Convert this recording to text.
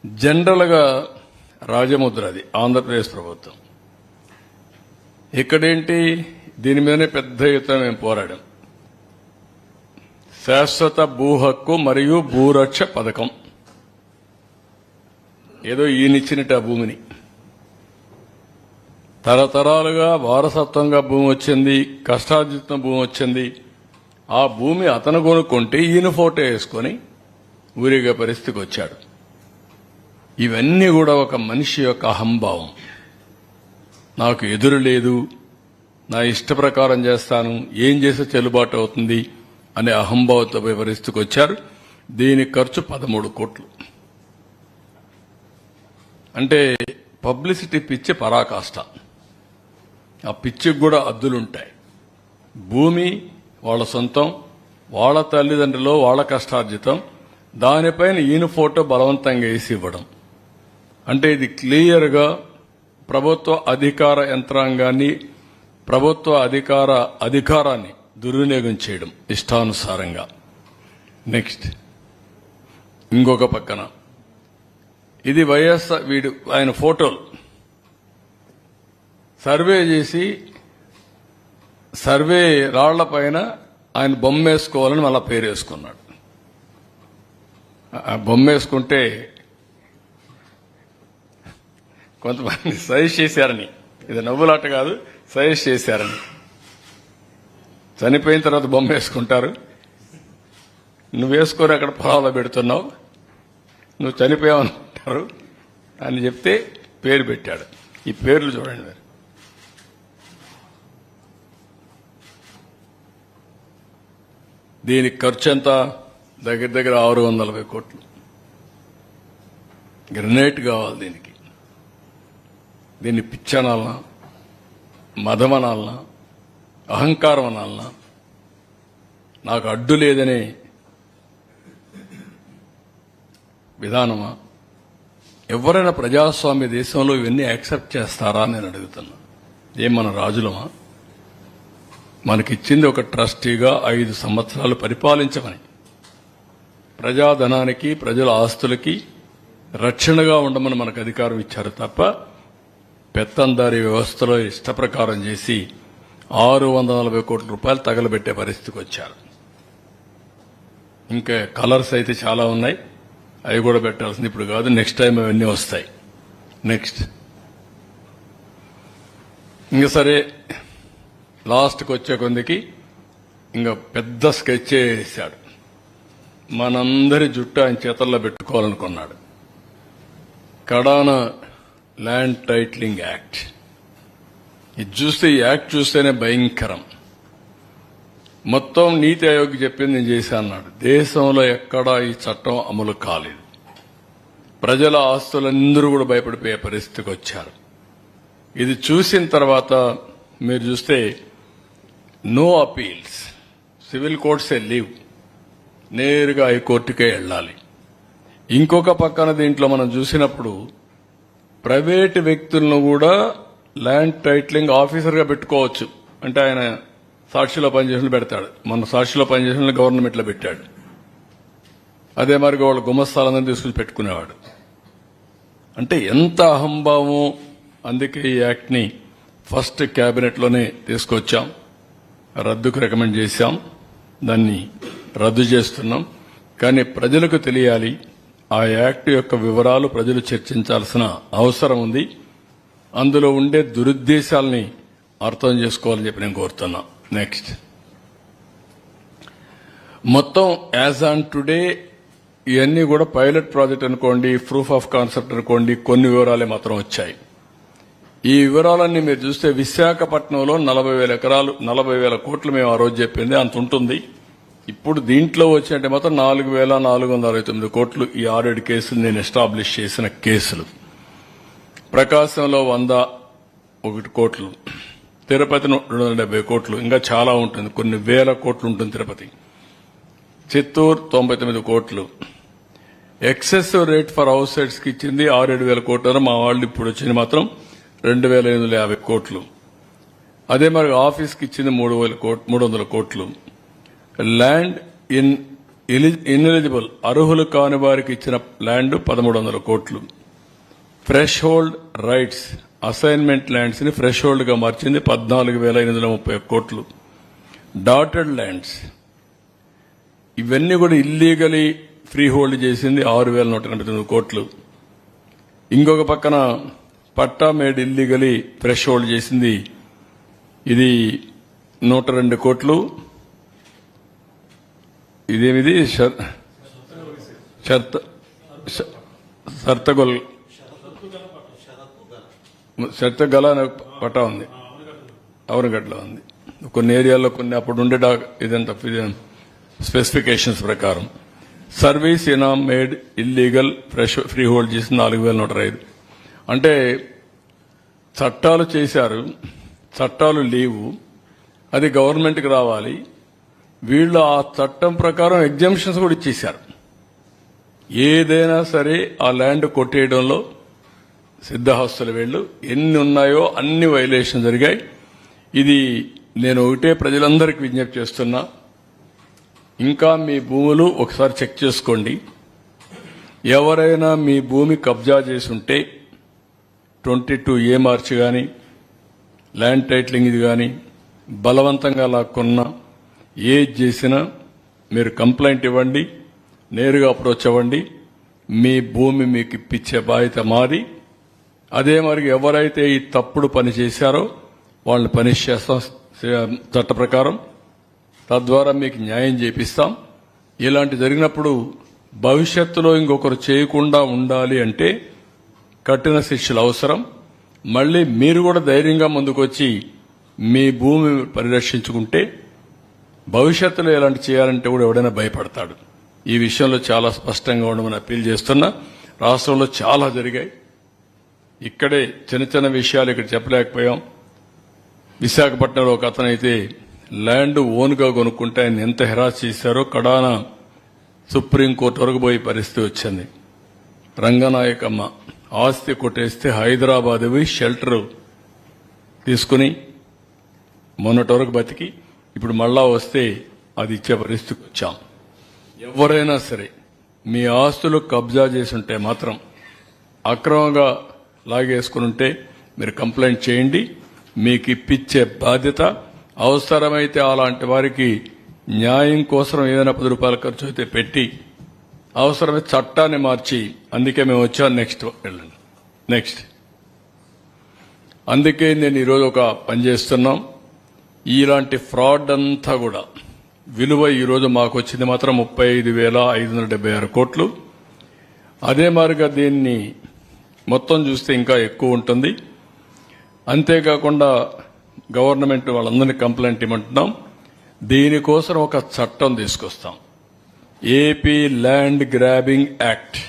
జనరల్గా రాజముద్ర అది ఆంధ్రప్రదేశ్ ప్రభుత్వం. ఇక్కడేంటి దీని మీదనే పెద్ద ఎత్తున మేము పోరాడాం. శాశ్వత భూ హక్కు మరియు భూరక్ష పథకం. ఏదో ఈయనిచ్చినట్టు ఆ భూమిని తరతరాలుగా వారసత్వంగా భూమి వచ్చింది, కష్టార్జితం భూమి వచ్చింది. ఆ భూమి అతను కొనుక్కుంటే ఈయన ఫోటో వేసుకొని ఊరిగే పరిస్థితికి వచ్చాడు. ఇవన్నీ కూడా ఒక మనిషి యొక్క అహంభావం. నాకు ఎదురు లేదు, నా ఇష్ట ప్రకారం చేస్తాను, ఏం చేస్తే చెల్లుబాటు అవుతుంది అనే అహంభావంతో పోయే పరిస్థితికి వచ్చారు. దీని ఖర్చు 13 కోట్లు. అంటే పబ్లిసిటీ పిచ్చి పరాకాష్ట. ఆ పిచ్చికి కూడా అద్దులుంటాయి. భూమి వాళ్ళ సొంతం, వాళ్ళ తల్లిదండ్రులు, వాళ్ళ కష్టార్జితం, దానిపైన ఈయన ఫోటో బలవంతంగా వేసి ఇవ్వడం. అంటే ఇది క్లియర్గా ప్రభుత్వ అధికార యంత్రాంగాన్ని, ప్రభుత్వ అధికారాన్ని దుర్వినియోగం చేయడం ఇష్టానుసారంగా. నెక్స్ట్ ఇంకొక పక్కన ఇది వైఎస్ఆర్ ఆయన ఫోటోలు సర్వే చేసి సర్వే రాళ్ల పైన ఆయన బొమ్మ వేసుకోవాలని మళ్ళా పేరు వేసుకున్నాడు. ఆ బొమ్మ వేసుకుంటే కొంతమంది సజెస్ట్ చేశారని, ఇది నవ్వులాట కాదు, సజెస్ట్ చేశారని. చనిపోయిన తర్వాత బొమ్మ వేసుకుంటారు. నువ్వు వేసుకొని అక్కడ పొలాల్లో పెడుతున్నావు, నువ్వు చనిపోయావనుకుంటారు అని చెప్తే పేరు పెట్టాడు. ఈ పేర్లు చూడండి మీరు. దీనికి ఖర్చు ఎంత? దగ్గర దగ్గర 640 కోట్లు. గ్రనేట్ కావాలి దీనికి. దీన్ని పిచ్చనాలనా, మదమనాలనా, అహంకారం అనాలనా, నాకు అడ్డు లేదనే విధానమా? ఎవరైనా ప్రజాస్వామ్య దేశంలో ఇవన్నీ యాక్సెప్ట్ చేస్తారా అని నేను అడుగుతున్నా. ఏం మన రాజులమా? మనకిచ్చింది ఒక ట్రస్టీగా 5 సంవత్సరాలు పరిపాలించమని, ప్రజాధనానికి, ప్రజల ఆస్తులకి రక్షణగా ఉండమని మనకు అధికారం ఇచ్చారు తప్ప పెత్తందారీ వ్యవస్థలో ఇష్ట ప్రకారం చేసి 640 కోట్ల రూపాయలు తగలబెట్టే పరిస్థితికి వచ్చారు. ఇంకా కలర్స్ అయితే చాలా ఉన్నాయి, అవి కూడా పెట్టాల్సింది ఇప్పుడు కాదు, నెక్స్ట్ టైం అవన్నీ వస్తాయి. నెక్స్ట్ ఇంకా సరే లాస్ట్కి వచ్చే కొందికి ఇంకా పెద్ద స్కెచ్ వేశాడు. మనందరి జుట్టు ఆయన చేతల్లో పెట్టుకోవాలనుకున్నాడు. కడాన ల్యాండ్ టైటిలింగ్ యాక్ట్. ఇది చూస్తే, ఈ యాక్ట్ చూస్తేనే భయంకరం. మొత్తం నీతి ఆయోగ్ చెప్పింది నేను చేశా అన్నాడు. దేశంలో ఎక్కడా ఈ చట్టం అమలు కాలేదు. ప్రజల ఆస్తులందరూ కూడా భయపడిపోయే పరిస్థితికి వచ్చారు. ఇది చూసిన తర్వాత మీరు చూస్తే నో అపీల్స్, సివిల్ కోర్ట్సే లీవ్, నేరుగా హైకోర్టుకే వెళ్ళాలి. ఇంకొక పక్కన దీంట్లో మనం చూసినప్పుడు ప్రైవేటు వ్యక్తులను కూడా ల్యాండ్ టైటిలింగ్ ఆఫీసర్గా పెట్టుకోవచ్చు. అంటే ఆయన సాక్షిలో పనిచేసిన పెడతాడు. మన సాక్షిలో పనిచేసిన గవర్నమెంట్లో పెట్టాడు. అదే మరి వాళ్ళ గుమస్తాలందరినీ తీసుకుని పెట్టుకునేవాడు. అంటే ఎంత అహంభావం. అందుకే ఈ యాక్ట్ని ఫస్ట్ క్యాబినెట్లోనే తీసుకొచ్చాం, రద్దుకు రికమెండ్ చేశాం, దాన్ని రద్దు చేస్తున్నాం. కానీ ప్రజలకు తెలియాలి, ఆ యాక్ట్ యొక్క వివరాలు ప్రజలు చర్చించాల్సిన అవసరం ఉంది. అందులో ఉండే దురుద్దేశాలని అర్థం చేసుకోవాలని చెప్పి నేను కోరుతున్నా. నెక్స్ట్ మొత్తం యాజ్ ఆన్ టుడే ఇవన్నీ కూడా పైలట్ ప్రాజెక్ట్ అనుకోండి, ప్రూఫ్ ఆఫ్ కాన్సెప్ట్ అనుకోండి, కొన్ని వివరాలే మాత్రం వచ్చాయి. ఈ వివరాలన్నీ మీరు చూస్తే విశాఖపట్నంలో 40,000 ఎకరాలు, 40,000 కోట్లు మేము ఆ రోజు చెప్పింది అంత ఉంటుంది. ఇప్పుడు దీంట్లో వచ్చినట్టే మాత్రం 4,469 కోట్లు. ఈ 6 కేసులు నేను ఎస్టాబ్లిష్ చేసిన కేసులు. ప్రకాశంలో 101 కోట్లు, తిరుపతి 270 కోట్లు, ఇంకా చాలా ఉంటుంది, కొన్ని వేల కోట్లు ఉంటుంది తిరుపతి. చిత్తూరు 99 కోట్లు. Excessive rate for house sites కి ఇచ్చింది 6,000 కోట్లు. మా వాళ్ళు ఇప్పుడు వచ్చింది మాత్రం 2,850 కోట్లు. అదే మరి ఆఫీస్కి ఇచ్చింది 300 కోట్లు. ల్యాండ్ ఇన్ ఇన్ఎలిజిబుల్ అర్హులు కాని వారికి ఇచ్చిన ల్యాండ్ 1300 కోట్లు. Fresh hold rights assignment lands ని ఫ్రెష్ హోల్డ్ గా మార్చింది 14,830 కోట్లు. డాటెడ్ ల్యాండ్స్ ఇవన్నీ కూడా ఇల్లీగలీ ఫ్రీ హోల్డ్ చేసింది 6,189 కోట్లు. ఇంకొక పక్కన పట్టా మేడ్ ఇల్లీగలీ ఫ్రెష్ హోల్డ్ చేసింది ఇది 102 కోట్లు. ఇదేమిది షర్తగల పట్టా ఉంది, అవనగడ్డలో ఉంది. కొన్ని ఏరియాల్లో కొన్ని అప్పుడు ఉండే ఇదంతా స్పెసిఫికేషన్స్ ప్రకారం. Service inam made illegal freehold చేసి 4,105. అంటే చట్టాలు చేశారు, చట్టాలు లేవు, అది గవర్నమెంట్కి రావాలి. వీళ్ళు ఆ చట్టం ప్రకారం ఎగ్జామ్షన్స్ కూడా ఇచ్చేశారు. ఏదైనా సరే ఆ ల్యాండ్ కొట్టేయడంలో సిద్ధహస్తులు వీళ్ళు ఎన్ని ఉన్నాయో అన్ని వైలేషన్ జరిగాయి. ఇది నేను ఒకటే ప్రజలందరికీ విజ్ఞప్తి చేస్తున్నా, ఇంకా మీ భూములు ఒకసారి చెక్ చేసుకోండి. ఎవరైనా మీ భూమి కబ్జా చేసి ఉంటే 22A మార్చి కానీ ల్యాండ్ టైటిలింగ్ ఇది కానీ బలవంతంగా లాక్కున్నా ఏది చేసినా మీరు కంప్లైంట్ ఇవ్వండి, నేరుగా అప్రోచ్ అవ్వండి. మీ భూమి మీకు ఇప్పించే బాధ్యత మాది. అదే మరి ఎవరైతే ఈ తప్పుడు పని చేశారో వాళ్ళని పనిష్ చేస్తాం చట్ట ప్రకారం. తద్వారా మీకు న్యాయం చేపిస్తాం. ఇలాంటి జరిగినప్పుడు భవిష్యత్తులో ఇంకొకరు చేయకుండా ఉండాలి అంటే కఠిన శిక్షలు అవసరం. మళ్లీ మీరు కూడా ధైర్యంగా ముందుకొచ్చి మీ భూమి పరిరక్షించుకుంటే భవిష్యత్తులో ఇలాంటి చేయాలంటే కూడా ఎవడైనా భయపడతాడు. ఈ విషయంలో చాలా స్పష్టంగా ఉండమని అప్పీల్ చేస్తున్నా. రాష్ట్రంలో చాలా జరిగాయి. ఇక్కడే చిన్న చిన్న విషయాలు ఇక్కడ చెప్పలేకపోయాం. విశాఖపట్నంలో ఒక అతనైతే ల్యాండ్ ఓన్గా కొనుక్కుంటే ఆయన ఎంత హెరాస్ చేశారో కడాన సుప్రీంకోర్టు వరకు పోయే పరిస్థితి వచ్చింది. రంగనాయకమ్మ ఆస్తి కొట్టేస్తే హైదరాబాద్ పోయి షెల్టర్ తీసుకుని మొన్నటి వరకు బతికి ఇప్పుడు మళ్ళా వస్తే అది ఇచ్చే పరిస్థితికి వచ్చాం. ఎవరైనా సరే మీ ఆస్తులు కబ్జా చేసి ఉంటే మాత్రం అక్రమంగా లాగేసుకుని ఉంటే మీరు కంప్లైంట్ చేయండి. మీకు ఇప్పించే బాధ్యత. అవసరమైతే అలాంటి వారికి న్యాయం కోసం ఏదైనా 10 రూపాయల ఖర్చు అయితే పెట్టి అవసరమైతే చట్టాన్ని మార్చి, అందుకే మేము వచ్చాం. నెక్స్ట్ అందుకే నేను ఈరోజు ఒక పని చేస్తున్నాం. ఇలాంటి ఫ్రాడ్ అంతా కూడా విలువ ఈరోజు మాకు వచ్చింది మాత్రం 35,576 కోట్లు. అదే మాదిరిగా దీన్ని మొత్తం చూస్తే ఇంకా ఎక్కువ ఉంటుంది. అంతేకాకుండా గవర్నమెంట్ వాళ్ళందరినీ కంప్లైంట్ ఇవ్వమంటున్నాం. దీనికోసం ఒక చట్టం తీసుకొస్తాం. AP land grabbing act